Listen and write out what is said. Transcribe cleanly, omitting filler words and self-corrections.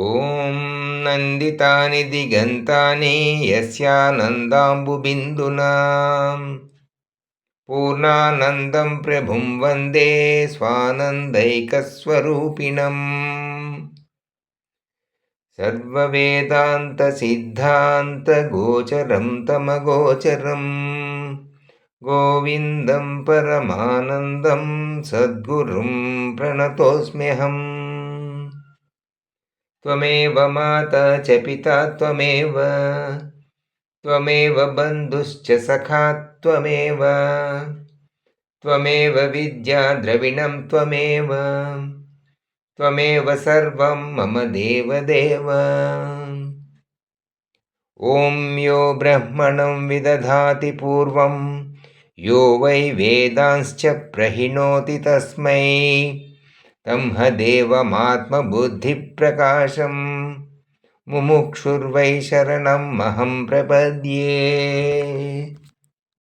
ॐ नन्दितानि दिगन्तानि यस्यानन्दाम्बुबिन्दुना पूर्णानन्दं प्रभुं वन्दे स्वानन्दैकस्वरूपिणम् सर्ववेदान्तसिद्धान्तगोचरं तमगोचरम् गोविन्दं परमानन्दं सद्गुरुं प्रणतोऽस्म्यहम्। त्वमेव माता च पिता त्वमेव बन्धुश्च सखा त्वमेव विद्या द्रविणं त्वमेव सर्वं मम देवदेव। ॐ यो ब्रह्मणं विदधाति पूर्वं यो वै वेदांश्च प्रहिणोति तस्मै तंह देवमात्मबुद्धिप्रकाशं मुमुक्षुर्वै शरणमहं प्रपद्ये।